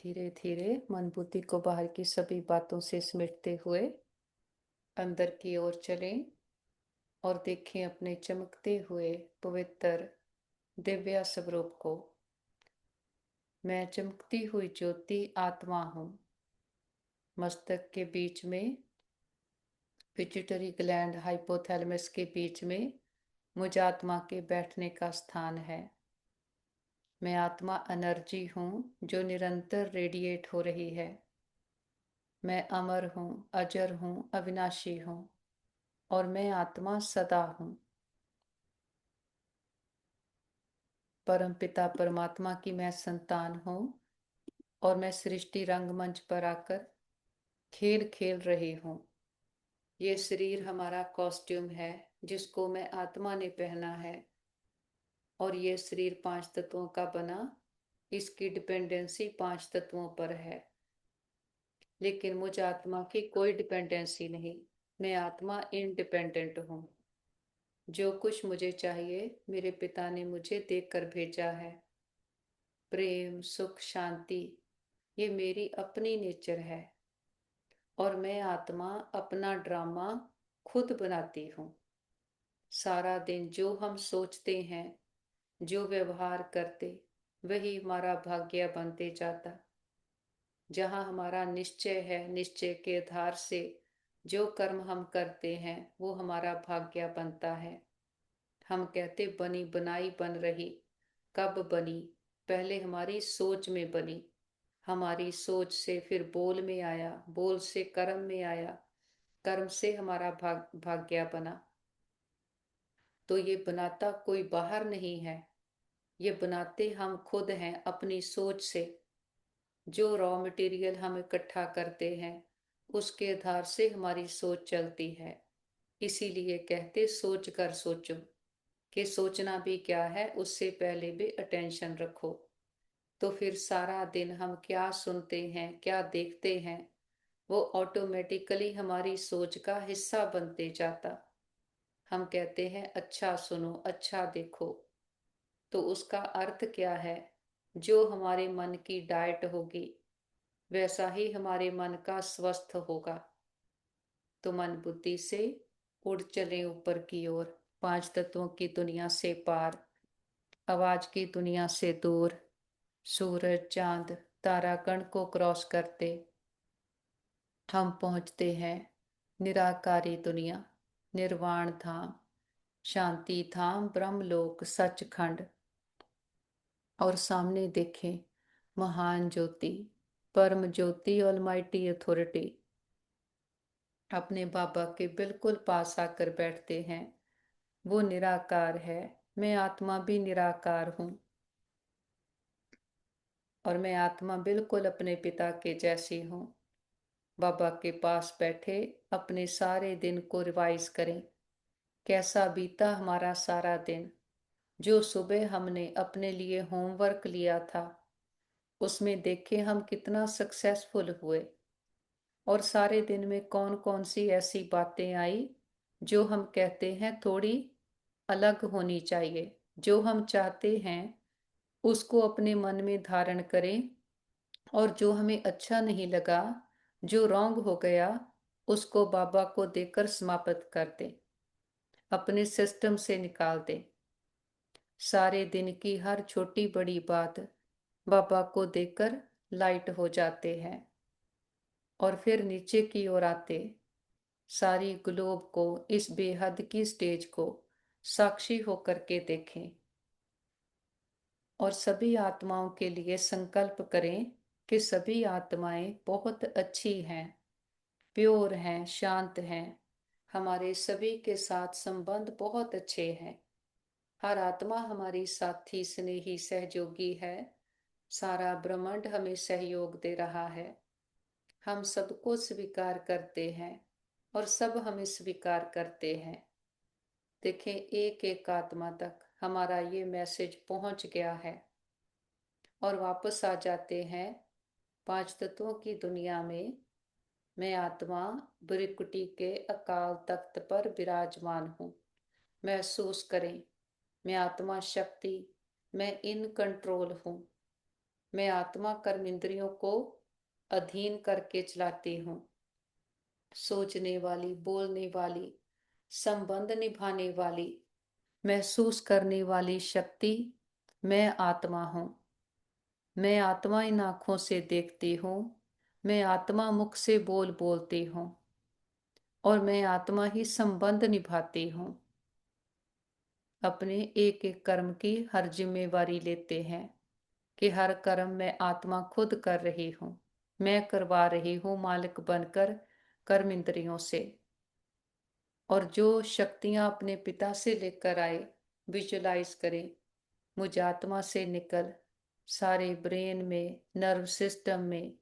धीरे धीरे मन बुद्धि को बाहर की सभी बातों से समेटते हुए अंदर की ओर चलें और देखें अपने चमकते हुए पवित्र दिव्य स्वरूप को। मैं चमकती हुई ज्योति आत्मा हूँ। मस्तक के बीच में पिट्यूटरी ग्लैंड हाइपोथैलेमस के बीच में मुझ आत्मा के बैठने का स्थान है। मैं आत्मा एनर्जी हूँ जो निरंतर रेडिएट हो रही है। मैं अमर हूँ, अजर हूँ, अविनाशी हूँ और मैं आत्मा सदा हूँ। परमपिता परमात्मा की मैं संतान हूँ और मैं सृष्टि रंगमंच पर आकर खेल खेल रही हूँ। ये शरीर हमारा कॉस्ट्यूम है जिसको मैं आत्मा ने पहना है और ये शरीर 5 तत्वों का बना। इसकी डिपेंडेंसी 5 तत्वों पर है, लेकिन मुझ आत्मा की कोई डिपेंडेंसी नहीं। मैं आत्मा इंडिपेंडेंट हूँ। जो कुछ मुझे चाहिए मेरे पिता ने मुझे देकर भेजा है। प्रेम, सुख, शांति ये मेरी अपनी नेचर है और मैं आत्मा अपना ड्रामा खुद बनाती हूँ। सारा दिन जो हम सोचते हैं, जो व्यवहार करते, वही हमारा भाग्य बनते जाता। जहाँ हमारा निश्चय है, निश्चय के आधार से जो कर्म हम करते हैं वो हमारा भाग्य बनता है। हम कहते बनी बनाई बन रही, कब बनी? पहले हमारी सोच में बनी, हमारी सोच से फिर बोल में आया, बोल से कर्म में आया, कर्म से हमारा भाग्य बना। तो ये बनाता कोई बाहर नहीं है, ये बनाते हम खुद हैं अपनी सोच से। जो रॉ मटेरियल हम इकट्ठा करते हैं उसके आधार से हमारी सोच चलती है। इसीलिए कहते सोच कर सोचो कि सोचना भी क्या है, उससे पहले भी अटेंशन रखो। तो फिर सारा दिन हम क्या सुनते हैं, क्या देखते हैं, वो ऑटोमेटिकली हमारी सोच का हिस्सा बनते जाता। हम कहते हैं अच्छा सुनो, अच्छा देखो, तो उसका अर्थ क्या है? जो हमारे मन की डाइट होगी वैसा ही हमारे मन का स्वस्थ होगा। तो मन बुद्धि से उड़ चले ऊपर की ओर, 5 तत्वों की दुनिया से पार, आवाज की दुनिया से दूर, सूरज, चांद, तारागण को क्रॉस करते हम पहुंचते हैं निराकारी दुनिया, निर्वाण धाम, शांति धाम, ब्रह्मलोक, सचखंड। और सामने देखें महान ज्योति, परम ज्योति, ऑलमाइटी अथॉरिटी अपने बाबा के बिल्कुल पास आकर बैठते हैं। वो निराकार है, मैं आत्मा भी निराकार हूँ और मैं आत्मा बिल्कुल अपने पिता के जैसी हूँ। बाबा के पास बैठे अपने सारे दिन को रिवाइज करें। कैसा बीता हमारा सारा दिन? जो सुबह हमने अपने लिए होमवर्क लिया था उसमें देखे हम कितना सक्सेसफुल हुए, और सारे दिन में कौन कौन सी ऐसी बातें आई जो हम कहते हैं थोड़ी अलग होनी चाहिए। जो हम चाहते हैं उसको अपने मन में धारण करें और जो हमें अच्छा नहीं लगा, जो रॉन्ग हो गया, उसको बाबा को देकर समाप्त कर दें, अपने सिस्टम से निकाल दें। सारे दिन की हर छोटी बड़ी बात बाबा को देकर लाइट हो जाते हैं। और फिर नीचे की ओर आते सारी ग्लोब को, इस बेहद की स्टेज को साक्षी होकर के देखें और सभी आत्माओं के लिए संकल्प करें कि सभी आत्माएं बहुत अच्छी हैं, प्योर हैं, शांत हैं। हमारे सभी के साथ संबंध बहुत अच्छे हैं। हर आत्मा हमारी साथी, स्नेही, सहयोगी है। सारा ब्रह्मांड हमें सहयोग दे रहा है। हम सबको स्वीकार करते हैं और सब हमें स्वीकार करते हैं। देखें एक एक आत्मा तक हमारा ये मैसेज पहुंच गया है और वापस आ जाते हैं 5 तत्वों की दुनिया में। मैं आत्मा ब्रिकुटी के अकाल तख्त पर विराजमान हूँ। महसूस करें, मैं आत्मा शक्ति, मैं इन कंट्रोल हूँ। मैं आत्मा कर्म इंद्रियों को अधीन करके चलाती हूँ। सोचने वाली, बोलने वाली, संबंध निभाने वाली, महसूस करने वाली शक्ति मैं आत्मा हूँ। मैं आत्मा इन आंखों से देखती हूँ। मैं आत्मा मुख से बोलती हूँ और मैं आत्मा ही संबंध निभाती हूँ। अपने एक एक कर्म की हर जिम्मेवारी लेते हैं कि हर कर्म मैं आत्मा खुद कर रही हूँ। मैं करवा रही हूँ मालिक बनकर कर्म इंद्रियों से। और जो शक्तियां अपने पिता से लेकर आए, विजुलाइज करें, मुझ आत्मा से निकल सारे ब्रेन में, नर्व सिस्टम में,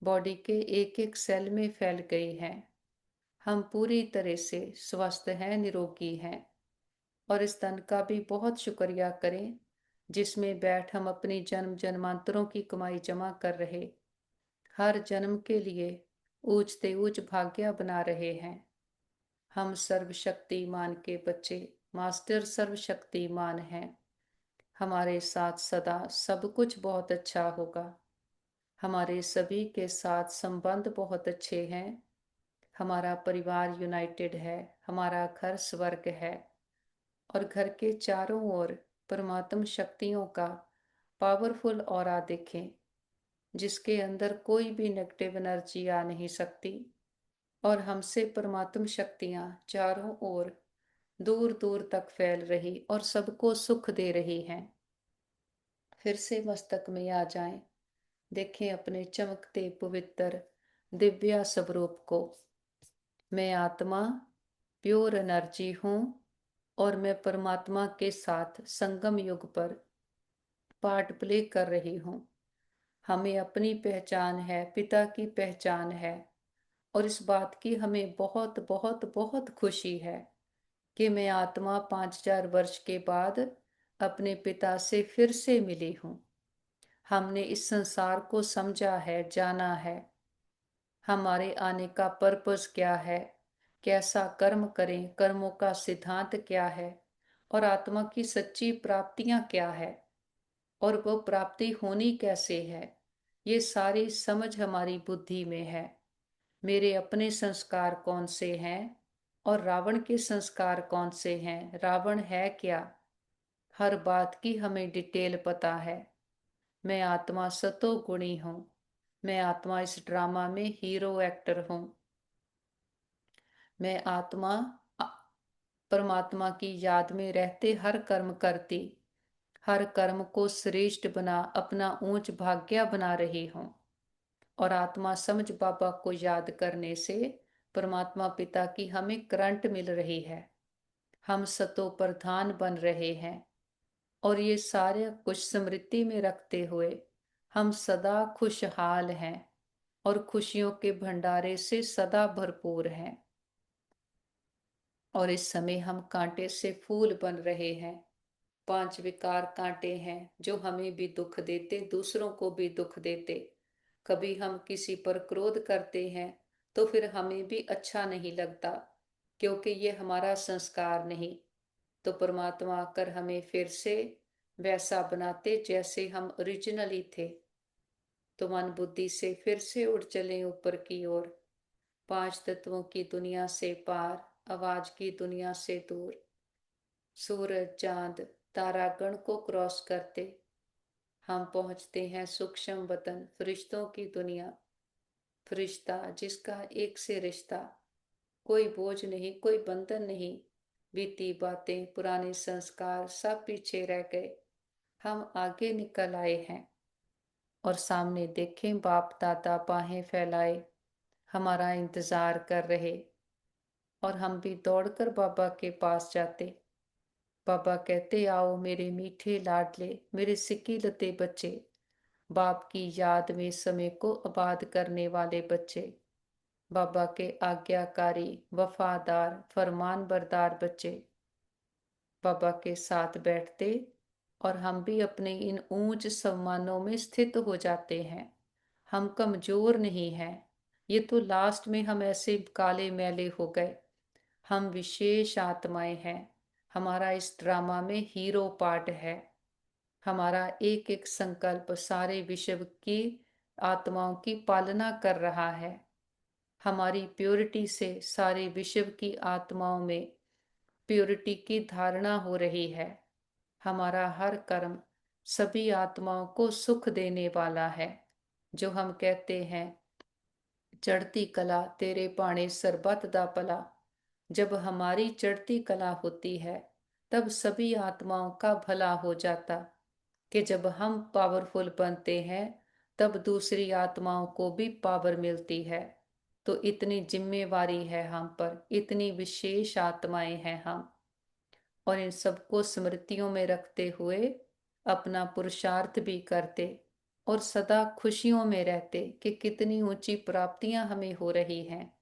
बॉडी के एक एक सेल में फैल गई हैं। हम पूरी तरह से स्वस्थ हैं, निरोगी हैं। और इस तन का भी बहुत शुक्रिया करें जिसमें बैठ हम अपनी जन्म जन्मांतरों की कमाई जमा कर रहे, हर जन्म के लिए ऊंचते ऊंच भाग्य बना रहे हैं। हम सर्वशक्तिमान के बच्चे, मास्टर सर्वशक्तिमान हैं। हमारे साथ सदा सब कुछ बहुत अच्छा होगा। हमारे सभी के साथ संबंध बहुत अच्छे हैं। हमारा परिवार यूनाइटेड है। हमारा घर स्वर्ग है और घर के चारों ओर परमात्म शक्तियों का पावरफुल ऑरा देखें, जिसके अंदर कोई भी नेगेटिव एनर्जी आ नहीं सकती और हमसे परमात्म शक्तियां चारों ओर दूर दूर तक फैल रही और सबको सुख दे रही हैं। फिर से मस्तक में आ जाएं। देखें अपने चमकते पवित्र दिव्या स्वरूप को। मैं आत्मा प्योर एनर्जी हूँ और मैं परमात्मा के साथ संगम युग पर पार्ट प्ले कर रही हूँ। हमें अपनी पहचान है, पिता की पहचान है और इस बात की हमें बहुत बहुत बहुत खुशी है कि मैं आत्मा 5000 वर्ष के बाद अपने पिता से फिर से मिली हूँ। हमने इस संसार को समझा है, जाना है। हमारे आने का पर्पस क्या है, कैसा कर्म करें, कर्मों का सिद्धांत क्या है और आत्मा की सच्ची प्राप्तियां क्या है और वो प्राप्ति होनी कैसे है, ये सारी समझ हमारी बुद्धि में है। मेरे अपने संस्कार कौन से हैं और रावण के संस्कार कौन से हैं, रावण है क्या, हर बात की हमें डिटेल पता है। मैं आत्मा सतो गुणी हूँ। मैं आत्मा इस ड्रामा में हीरो एक्टर हूँ। मैं आत्मा परमात्मा की याद में रहते हर कर्म करती, हर कर्म को श्रेष्ठ बना अपना ऊंच भाग्य बना रही हूँ। और आत्मा समझ बाबा को याद करने से परमात्मा पिता की हमें करंट मिल रही है। हम सतो प्रधान बन रहे हैं और ये सारे कुछ स्मृति में रखते हुए हम सदा खुशहाल हैं और खुशियों के भंडारे से सदा भरपूर हैं। और इस समय हम कांटे से फूल बन रहे हैं। 5 विकार कांटे हैं जो हमें भी दुख देते, दूसरों को भी दुख देते। कभी हम किसी पर क्रोध करते हैं तो फिर हमें भी अच्छा नहीं लगता, क्योंकि ये हमारा संस्कार नहीं। तो परमात्मा आकर हमें फिर से वैसा बनाते जैसे हम ओरिजिनली थे। तो मन बुद्धि से फिर से उड़ चले ऊपर की ओर, 5 तत्वों की दुनिया से पार, आवाज की दुनिया से दूर, सूरज चांद तारागण को क्रॉस करते हम पहुंचते हैं सूक्ष्म वतन, फरिश्तों की दुनिया। फरिश्ता जिसका एक से रिश्ता, कोई बोझ नहीं, कोई बंधन नहीं। बीती बातें, पुराने संस्कार सब पीछे रह गए। हम आगे निकल आए हैं और सामने देखें बाप दादा बाहें फैलाए हमारा इंतजार कर रहे। और हम भी दौड़कर बाबा के पास जाते। बाबा कहते, आओ मेरे मीठे लाडले, मेरे सिकीलते बच्चे, बाप की याद में समय को आबाद करने वाले बच्चे, बाबा के आज्ञाकारी, वफादार, फरमान बरदार बच्चे। बाबा के साथ बैठते और हम भी अपने इन ऊंच सम्मानों में स्थित हो जाते हैं। हम कमजोर नहीं हैं। ये तो लास्ट में हम ऐसे काले मैले हो गए। हम विशेष आत्माएं हैं। हमारा इस ड्रामा में हीरो पार्ट है। हमारा एक एक संकल्प सारे विश्व की आत्माओं की पालना कर रहा है। हमारी प्योरिटी से सारे विश्व की आत्माओं में प्योरिटी की धारणा हो रही है। हमारा हर कर्म सभी आत्माओं को सुख देने वाला है। जो हम कहते हैं, चढ़ती कला तेरे पाणे सरबत दा पला। जब हमारी चढ़ती कला होती है तब सभी आत्माओं का भला हो जाता। कि जब हम पावरफुल बनते हैं तब दूसरी आत्माओं को भी पावर मिलती है। तो इतनी जिम्मेवारी है हम पर, इतनी विशेष आत्माएं हैं हम। और इन सबको स्मृतियों में रखते हुए अपना पुरुषार्थ भी करते और सदा खुशियों में रहते कि कितनी ऊंची प्राप्तियां हमें हो रही हैं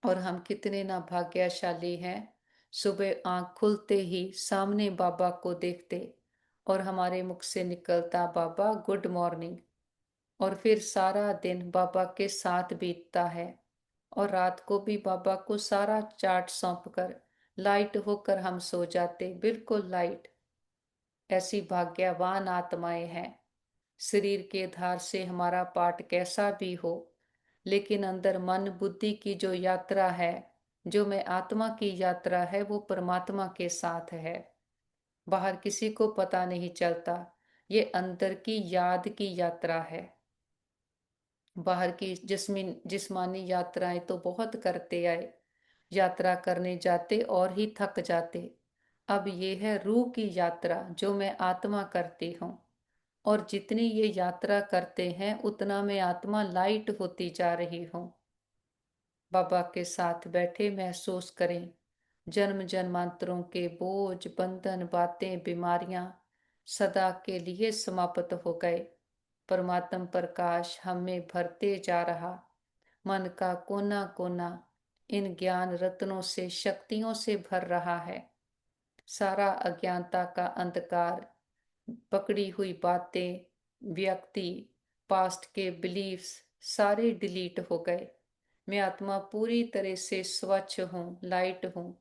और हम कितने ना भाग्यशाली हैं। सुबह आंख खुलते ही सामने बाबा को देखते और हमारे मुख से निकलता बाबा गुड मॉर्निंग। और फिर सारा दिन बाबा के साथ बीतता है और रात को भी बाबा को सारा चार्ट सौंप कर लाइट होकर हम सो जाते, बिल्कुल लाइट। ऐसी भाग्यवान आत्माएं हैं। शरीर के धार से हमारा पाठ कैसा भी हो, लेकिन अंदर मन बुद्धि की जो यात्रा है, जो मैं आत्मा की यात्रा है, वो परमात्मा के साथ है। बाहर किसी को पता नहीं चलता। ये अंदर की याद की यात्रा है। बाहर की जिस्मानी यात्राएं तो बहुत करते आए, यात्रा करने जाते और ही थक जाते। अब ये है रूह की यात्रा जो मैं आत्मा करती हूँ। और जितनी ये यात्रा करते हैं उतना मैं आत्मा लाइट होती जा रही हूँ। बाबा के साथ बैठे महसूस करें, जन्म जन्मांतरों के बोझ बंधन बातें बीमारियां सदा के लिए समाप्त हो गए। परमात्म प्रकाश हमें भरते जा रहा। मन का कोना कोना इन ज्ञान रत्नों से शक्तियों से भर रहा है। सारा अज्ञानता का अंधकार, पकड़ी हुई बातें, व्यक्ति, पास्ट के बिलीफ्स सारे डिलीट हो गए। मैं आत्मा पूरी तरह से स्वच्छ हूँ, लाइट हूँ।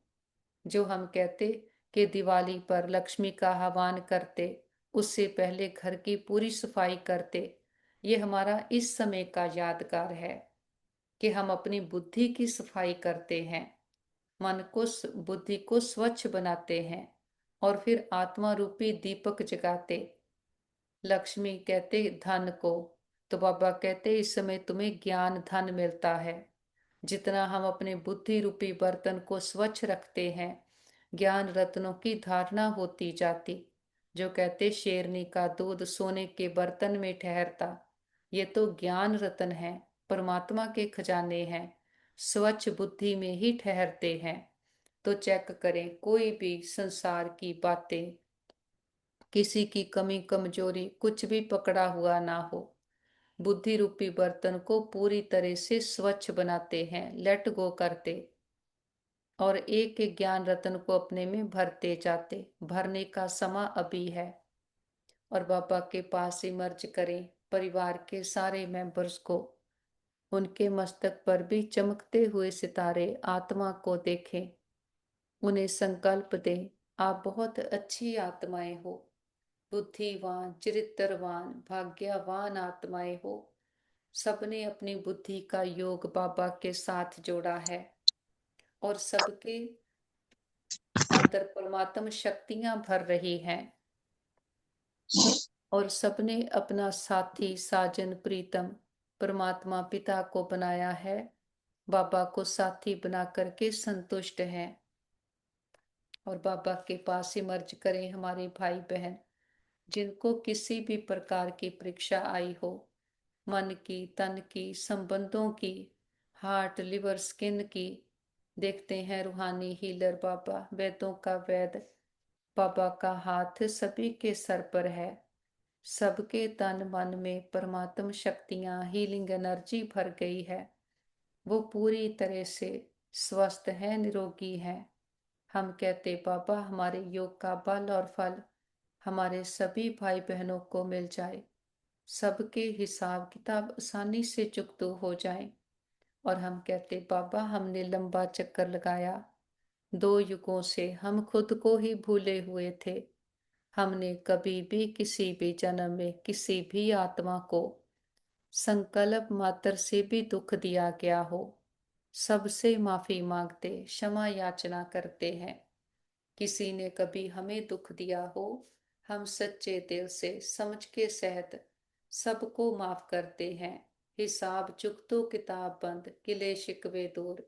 जो हम कहते कि दिवाली पर लक्ष्मी का आह्वान करते, उससे पहले घर की पूरी सफाई करते। ये हमारा इस समय का यादगार है कि हम अपनी बुद्धि की सफाई करते हैं, मन को बुद्धि को स्वच्छ बनाते हैं और फिर आत्मा रूपी दीपक जगाते। लक्ष्मी कहते धन को, तो बाबा कहते इस समय तुम्हें ज्ञान धन मिलता है। जितना हम अपने बुद्धि रूपी बर्तन को स्वच्छ रखते हैं, ज्ञान रत्नों की धारणा होती जाती। जो कहते शेरनी का दूध सोने के बर्तन में ठहरता, ये तो ज्ञान रत्न है, परमात्मा के खजाने हैं, स्वच्छ बुद्धि में ही ठहरते हैं। तो चेक करें, कोई भी संसार की बातें, किसी की कमी कमजोरी कुछ भी पकड़ा हुआ ना हो। बुद्धि रूपी बर्तन को पूरी तरह से स्वच्छ बनाते हैं, लेट गो करते और एक एक ज्ञान रत्न को अपने में भरते जाते। भरने का समय अभी है। और बाबा के पास ही मर्ज करें परिवार के सारे मेंबर्स को। उनके मस्तक पर भी चमकते हुए सितारे आत्मा को देखें। उन्हें संकल्प दें, आप बहुत अच्छी आत्माएं हो, बुद्धिवान चरित्रवान भाग्यवान आत्माएं हो। सबने अपनी बुद्धि का योग बाबा के साथ जोड़ा है और सबके अंदर परमात्म शक्तियां भर रही हैं और सबने अपना साथी साजन प्रीतम परमात्मा पिता को बनाया है। बाबा को साथी बना करके संतुष्ट हैं। और बाबा के पास ही मर्ज करें हमारे भाई बहन जिनको किसी भी प्रकार की परीक्षा आई हो, मन की, तन की, संबंधों की, हार्ट लिवर स्किन की। देखते हैं रूहानी हीलर बाबा, वेदों का वेद बाबा का हाथ सभी के सर पर है। सबके तन मन में परमात्म शक्तियां हीलिंग एनर्जी भर गई है। वो पूरी तरह से स्वस्थ है, निरोगी है। हम कहते बाबा हमारे योग का बल और फल हमारे सभी भाई बहनों को मिल जाए, सबके हिसाब किताब आसानी से चुकतो हो जाए। और हम कहते बाबा हमने लंबा चक्कर लगाया, 2 युगों से हम खुद को ही भूले हुए थे। हमने कभी भी किसी भी जन्म में किसी भी आत्मा को संकल्प मात्र से भी दुख दिया गया हो, सबसे माफी मांगते क्षमा याचना करते हैं। किसी ने कभी हमें दुख दिया हो, हम सच्चे दिल से समझ के सहित सबको माफ करते हैं। हिसाब चुकतो किताब बंद, गिले शिकवे दूर,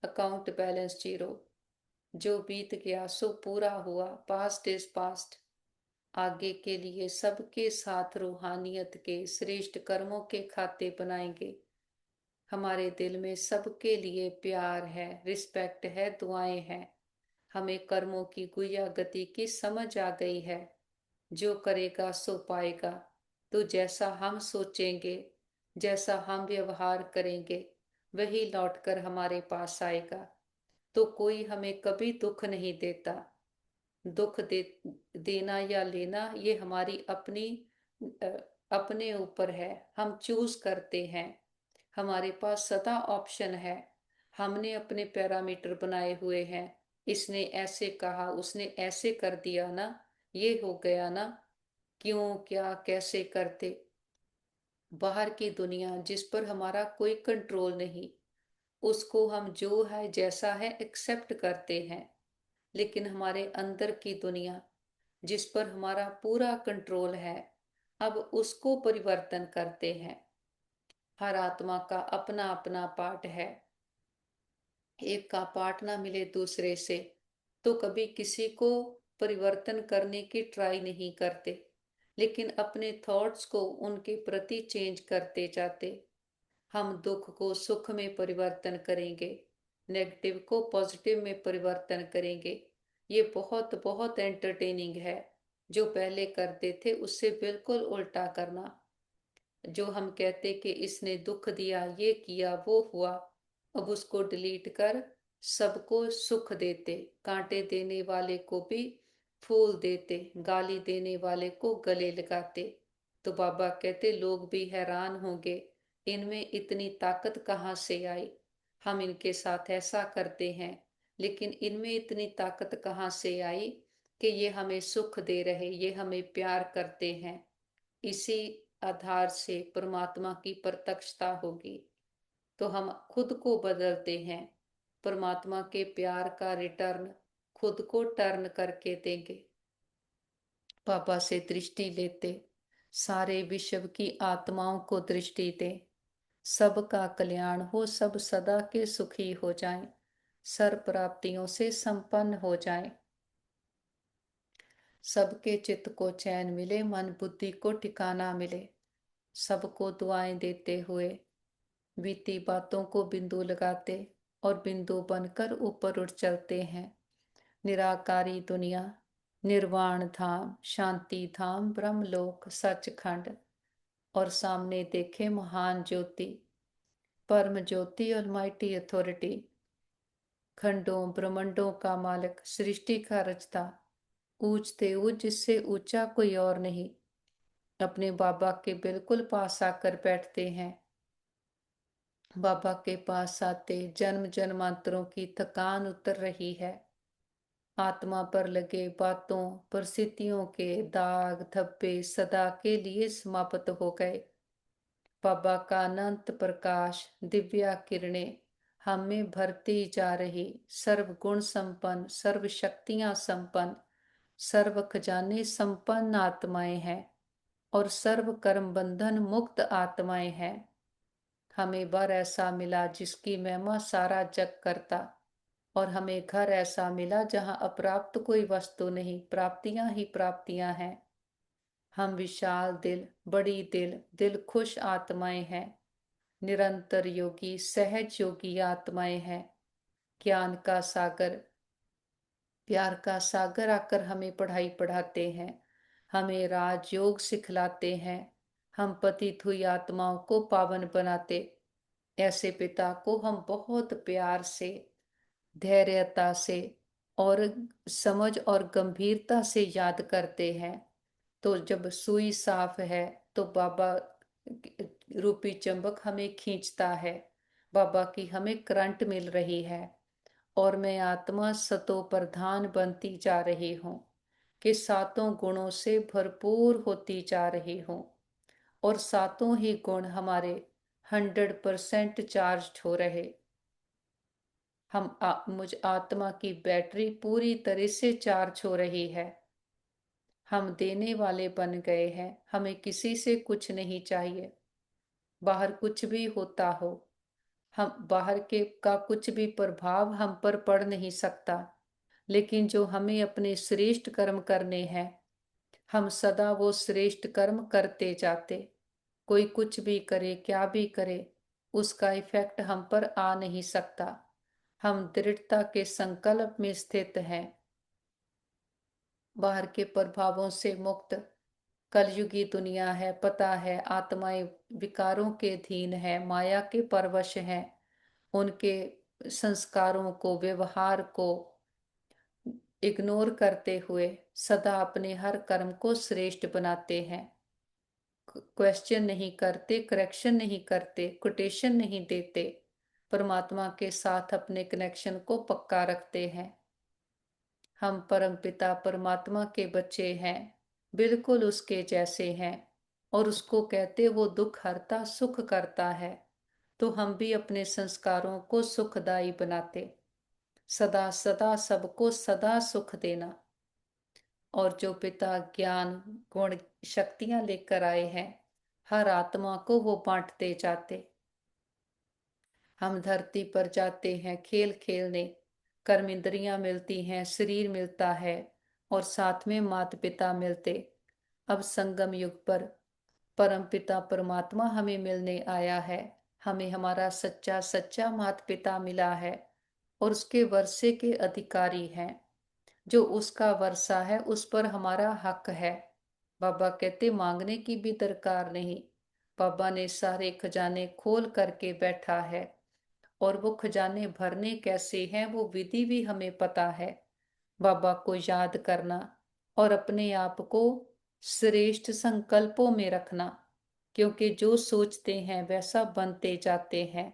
अकाउंट बैलेंस जीरो। जो बीत गया सो पूरा हुआ, पास्ट इज पास्ट। आगे के लिए सबके साथ रूहानियत के श्रेष्ठ कर्मों के खाते बनाएंगे। हमारे दिल में सबके लिए प्यार है, रिस्पेक्ट है, दुआएं हैं। हमें कर्मों की गुया गति की समझ आ गई है। जो करेगा सो पाएगा। तो जैसा हम सोचेंगे, जैसा हम व्यवहार करेंगे, वही लौटकर हमारे पास आएगा। तो कोई हमें कभी दुख नहीं देता। दुख देना या लेना ये हमारी अपनी अ, अपने ऊपर है। हम चूज करते हैं। हमारे पास सदा ऑप्शन है। हमने अपने पैरामीटर बनाए हुए हैं। इसने ऐसे कहा, उसने ऐसे कर दिया ना, ये हो गया ना। क्यों, क्या, कैसे करते। बाहर की दुनिया जिस पर हमारा कोई कंट्रोल नहीं, उसको हम जो है जैसा है एक्सेप्ट करते हैं। लेकिन हमारे अंदर की दुनिया जिस पर हमारा पूरा कंट्रोल है, अब उसको परिवर्तन करते हैं। हर आत्मा का अपना अपना पार्ट है। एक का पार्ट ना मिले दूसरे से तो कभी किसी को परिवर्तन करने की ट्राई नहीं करते, लेकिन अपने थॉट्स को उनके प्रति चेंज करते जाते। हम दुख को सुख में परिवर्तन करेंगे, नेगेटिव को पॉजिटिव में परिवर्तन करेंगे। ये बहुत बहुत एंटरटेनिंग है। जो पहले करते थे उससे बिल्कुल उल्टा करना। जो हम कहते कि इसने दुख दिया, ये किया, वो हुआ, अब उसको डिलीट कर सबको सुख देते। कांटे देने वाले को भी फूल देते, गाली देने वाले को गले लगाते। तो बाबा कहते लोग भी हैरान होंगे, इनमें इतनी ताकत कहाँ से आई। हम इनके साथ ऐसा करते हैं, लेकिन इनमें इतनी ताकत कहाँ से आई कि ये हमें सुख दे रहे, ये हमें प्यार करते हैं। इसी आधार से परमात्मा की प्रत्यक्षता होगी। तो हम खुद को बदलते हैं, परमात्मा के प्यार का रिटर्न खुद को टर्न करके देंगे। बाबा से दृष्टि लेते सारे विश्व की आत्माओं को दृष्टि दें। सबका कल्याण हो, सब सदा के सुखी हो जाएं, सर्व प्राप्तियों से संपन्न हो जाएं। सबके चित्त को चैन मिले, मन बुद्धि को ठिकाना मिले। सबको दुआएं देते हुए बीती बातों को बिंदु लगाते और बिंदु बनकर ऊपर उठ चलते हैं। निराकारी दुनिया, निर्वाण धाम, शांति धाम, ब्रह्मलोक, सचखंड। और सामने देखे महान ज्योति, परम ज्योति, ऑलमाइटी अथॉरिटी, खंडों ब्रह्मांडों का मालिक, सृष्टि का रचता, ऊंचते ऊंच जिससे ऊंचा कोई और नहीं, अपने बाबा के बिल्कुल पास आकर बैठते हैं। बाबा के पास आते जन्म जन्मांतरों की थकान उतर रही है। आत्मा पर लगे बातों परिस्थितियों के दाग धब्बे सदा के लिए समाप्त हो गए। बाबा का अनंत प्रकाश, दिव्या किरणें हम में भरती जा रही। सर्व गुण संपन्न, सर्व शक्तियां संपन्न, सर्व खजाने संपन्न आत्माएं हैं और सर्व कर्म बंधन मुक्त आत्माएं हैं। हमें वर ऐसा मिला जिसकी महिमा सारा जग करता, और हमें घर ऐसा मिला जहां अप्राप्त कोई वस्तु नहीं, प्राप्तियां ही प्राप्तियां हैं। हम विशाल दिल, बड़ी दिल, दिल खुश आत्माएं हैं। निरंतर योगी, सहज योगी आत्माएं हैं। ज्ञान का सागर, प्यार का सागर आकर हमें पढ़ाई पढ़ाते हैं, हमें राजयोग सिखलाते हैं। हम पतित हुई आत्माओं को पावन बनाते। ऐसे पिता को हम बहुत प्यार से, धैर्यता से और समझ और गंभीरता से याद करते हैं। तो जब सुई साफ है तो बाबा रूपी चंबक हमें खींचता है। बाबा की हमें करंट मिल रही है और मैं आत्मा सतो प्रधान बनती जा रही हूँ। कि सातों गुणों से भरपूर होती जा रही हूँ और सातों ही गुण हमारे 100% चार्ज हो रहे। मुझ आत्मा की बैटरी पूरी तरह से चार्ज हो रही है। हम देने वाले बन गए हैं। हमें किसी से कुछ नहीं चाहिए। बाहर कुछ भी होता हो, हम बाहर के का कुछ भी प्रभाव हम पर पड़ नहीं सकता, लेकिन जो हमें अपने श्रेष्ठ कर्म करने हैं, हम सदा वो श्रेष्ठ कर्म करते जाते। कोई कुछ भी करे, क्या भी करे, उसका इफेक्ट हम पर आ नहीं सकता। हम दृढ़ता के संकल्प में स्थित हैं, बाहर के प्रभावों से मुक्त। कलयुगी दुनिया है, पता है, आत्माएं विकारों के अधीन है, माया के परवश हैं। उनके संस्कारों को, व्यवहार को इग्नोर करते हुए सदा अपने हर कर्म को श्रेष्ठ बनाते हैं। क्वेश्चन नहीं करते, करेक्शन नहीं करते, कोटेशन नहीं देते, परमात्मा के साथ अपने कनेक्शन को पक्का रखते हैं। हम परमपिता परमात्मा के बच्चे हैं, बिल्कुल उसके जैसे हैं, और उसको कहते वो दुख हरता सुख करता है। तो हम भी अपने संस्कारों को सुखदायी बनाते, सदा सदा सबको सदा सुख देना। और जो पिता ज्ञान गुण शक्तियां लेकर आए हैं, हर आत्मा को वो बांटते जाते। हम धरती पर जाते हैं खेल खेलने, कर्म इंद्रियां मिलती हैं, शरीर मिलता है, और साथ में माता पिता मिलते। अब संगम युग पर परम पिता परमात्मा हमें मिलने आया है। हमें हमारा सच्चा सच्चा माता पिता मिला है और उसके वर्षे के अधिकारी हैं। जो उसका वर्षा है उस पर हमारा हक है। बाबा कहते मांगने की भी दरकार नहीं। बाबा ने सारे खजाने खोल करके बैठा है, और वो खजाने भरने कैसे हैं वो विधि भी हमें पता है। बाबा को याद करना और अपने आप को श्रेष्ठ संकल्पों में रखना, क्योंकि जो सोचते हैं वैसा बनते जाते हैं।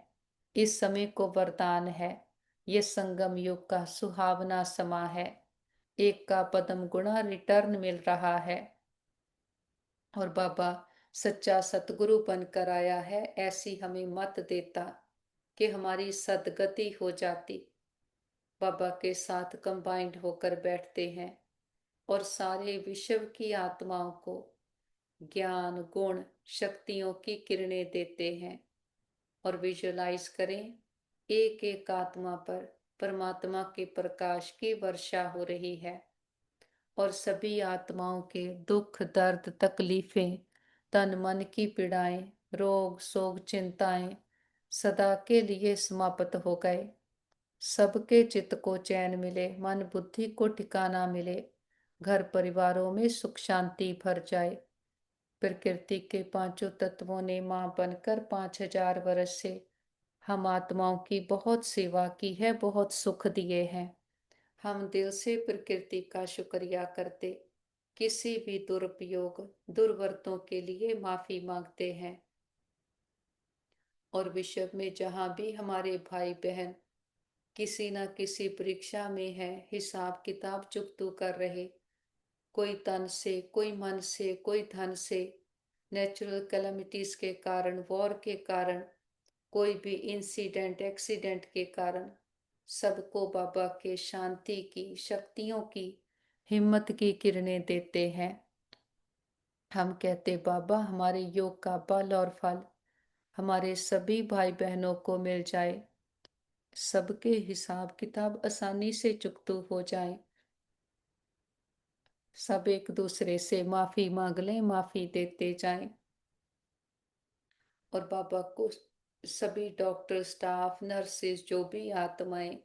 इस समय को वरदान है। ये संगम युग का सुहावना समा है। एक का पदम गुणा रिटर्न मिल रहा है, और बाबा सच्चा सतगुरु बनकर आया है। ऐसी हमें मत देता कि हमारी सदगति हो जाती। बाबा के साथ कंबाइंड होकर बैठते हैं और सारे विश्व की आत्माओं को ज्ञान गुण शक्तियों की किरणें देते हैं। और विजुलाइज करें, एक एक आत्मा पर परमात्मा के प्रकाश की वर्षा हो रही है, और सभी आत्माओं के दुख दर्द तकलीफें, तन मन की पीड़ाएं, रोग शोक चिंताएं सदा के लिए समाप्त हो गए। सबके चित्त को चैन मिले, मन बुद्धि को ठिकाना मिले, घर परिवारों में सुख शांति भर जाए। प्रकृति के पांचों तत्वों ने मां बनकर 5000 वर्ष से हम आत्माओं की बहुत सेवा की है, बहुत सुख दिए हैं। हम दिल से प्रकृति का शुक्रिया करते, किसी भी दुरुपयोग दुर्वर्तों के लिए माफी मांगते हैं। और विश्व में जहां भी हमारे भाई बहन किसी न किसी परीक्षा में है, हिसाब किताब चुकतू कर रहे, कोई तन से, कोई मन से, कोई धन से, नेचुरल कैलमिटीज के कारण, वॉर के कारण, कोई भी इंसिडेंट एक्सीडेंट के कारण, सबको बाबा के शांति की शक्तियों की हिम्मत की किरणें देते हैं। हम कहते बाबा हमारे योग का बल और फल हमारे सभी भाई बहनों को मिल जाए, सबके हिसाब किताब आसानी से चुकतू हो जाए, सब एक दूसरे से माफी मांग लें, माफी देते जाएं। और बाबा को सभी डॉक्टर स्टाफ नर्सेस जो भी आत्माएं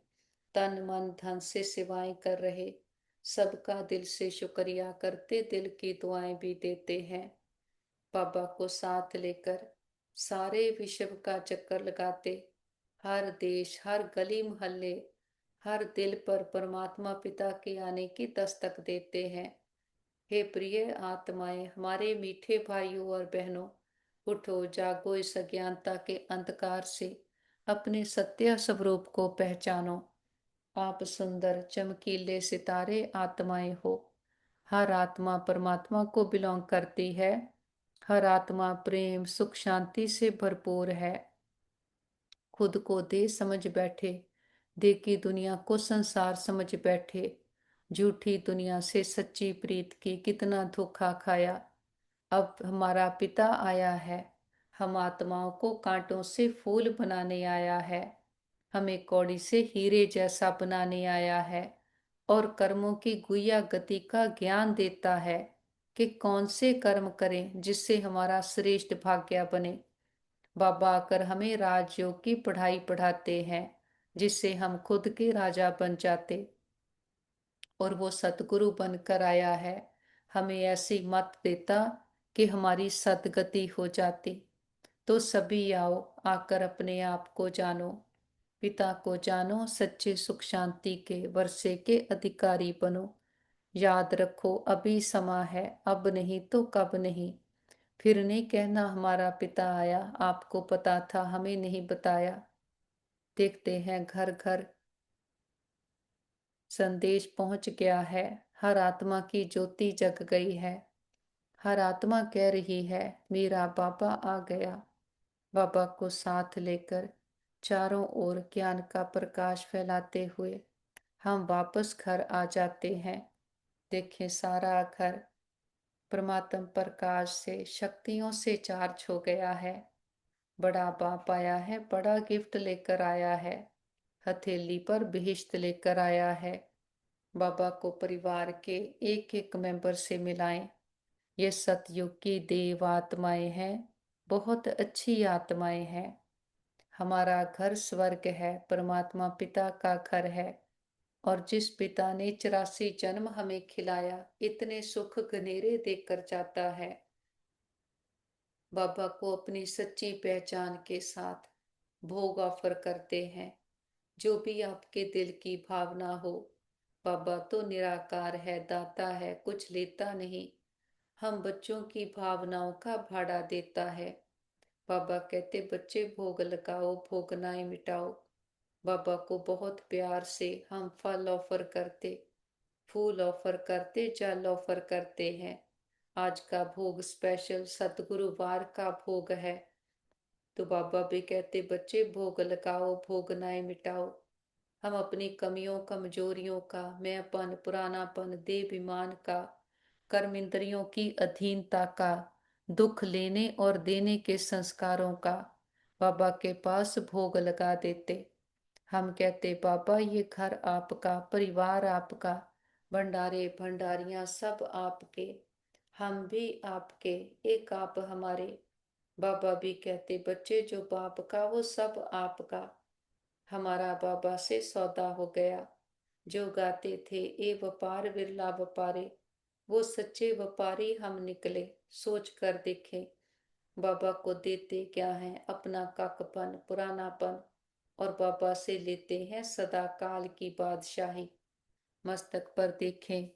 तन मन धन से सेवाएं कर रहे, सबका दिल से शुक्रिया करते, दिल की दुआएं भी देते हैं। बाबा को साथ लेकर सारे विश्व का चक्कर लगाते, हर देश हर गली मोहल्ले हर दिल पर परमात्मा पिता के आने की दस्तक देते हैं। हे प्रिय आत्माएं, हमारे मीठे भाइयों और बहनों, उठो जागो, इस अज्ञानता के अंधकार से अपने सत्य स्वरूप को पहचानो। आप सुंदर चमकीले सितारे आत्माएं हो। हर आत्मा परमात्मा को बिलोंग करती है। हर आत्मा प्रेम सुख शांति से भरपूर है। खुद को दे समझ बैठे, दे की दुनिया को संसार समझ बैठे। झूठी दुनिया से सच्ची प्रीत की कितना धोखा खाया। अब हमारा पिता आया है, हम आत्माओं को कांटों से फूल बनाने आया है। हमें कौड़ी से हीरे जैसा बनाने आया है और कर्मों की गुह्या गति का ज्ञान देता है कि कौन से कर्म करें जिससे हमारा श्रेष्ठ भाग्य बने। बाबा आकर हमें राजयोग की पढ़ाई पढ़ाते हैं जिससे हम खुद के राजा बन जाते, और वो सतगुरु बनकर आया है। हमें ऐसी मत देता कि हमारी सदगति हो जाती। तो सभी आओ, आकर अपने आप को जानो, पिता को जानो, सच्चे सुख शांति के वर्षे के अधिकारी बनो। याद रखो अभी समा है, अब नहीं तो कब नहीं। फिर नहीं कहना हमारा पिता आया, आपको पता था हमें नहीं बताया। देखते हैं घर घर संदेश पहुंच गया है, हर आत्मा की ज्योति जग गई है। हर आत्मा कह रही है मेरा बाबा आ गया। बाबा को साथ लेकर चारों ओर ज्ञान का प्रकाश फैलाते हुए हम वापस घर आ जाते हैं। देखें सारा घर परमात्म प्रकाश से शक्तियों से चार्ज हो गया है। बड़ा बाप आया है, बड़ा गिफ्ट लेकर आया है, हथेली पर बिहिश्त लेकर आया है। बाबा को परिवार के एक एक मेंबर से मिलाएं। ये सतयुग की देव आत्माएं हैं, बहुत अच्छी आत्माएं हैं। हमारा घर स्वर्ग है, परमात्मा पिता का घर है। और जिस पिता ने 84 जन्म हमें खिलाया, इतने सुख घनेरे देकर जाता है। बाबा को अपनी सच्ची पहचान के साथ भोग ऑफर करते हैं, जो भी आपके दिल की भावना हो। बाबा तो निराकार है, दाता है, कुछ लेता नहीं। हम बच्चों की भावनाओं का भाड़ा देता है। बाबा कहते बच्चे भोग लगाओ, भोगनाएं मिटाओ। बाबा को बहुत प्यार से हम फल ऑफर करते, फूल ऑफर करते, जल ऑफर करते हैं। आज का भोग स्पेशल सतगुरुवार का भोग है। तो बाबा भी कहते बच्चे भोग लगाओ, भोगनाएं मिटाओ। हम अपनी कमियों कमजोरियों का, मैंपन पुरानापन देहाभिमान का, कर्म इंद्रियों की अधीनता का, दुख लेने और देने के संस्कारों का बाबा के पास भोग लगा देते। हम कहते बाबा ये घर आपका, परिवार आपका, भंडारे भंडारियां सब आपके, हम भी आपके, एक आप हमारे। बाबा भी कहते बच्चे जो बाप का वो सब आपका। हमारा बाबा से सौदा हो गया। जो गाते थे ए व्यापार विरला व्यापारे, वो सच्चे व्यापारी हम निकले। सोच कर देखें बाबा को देते क्या है, अपना काकपन पुरानापन, और बाबा से लेते हैं सदा काल की बादशाही। मस्तक पर देखें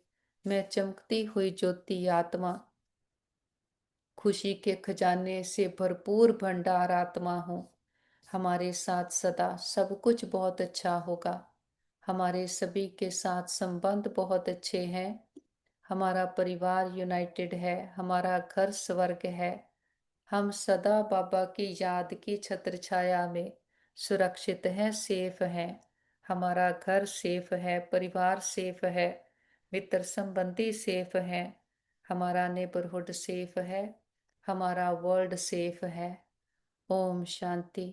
मैं चमकती हुई ज्योति आत्मा, खुशी के खजाने से भरपूर भंडार आत्मा हूँ। हमारे साथ सदा सब कुछ बहुत अच्छा होगा। हमारे सभी के साथ संबंध बहुत अच्छे हैं। हमारा परिवार यूनाइटेड है, हमारा घर स्वर्ग है। हम सदा बाबा की याद की छत्र छाया में सुरक्षित हैं, सेफ हैं। हमारा घर सेफ है, परिवार सेफ है, मित्र संबंधी सेफ हैं, हमारा नेबरहुड सेफ है, हमारा वर्ल्ड सेफ है। ओम शांति।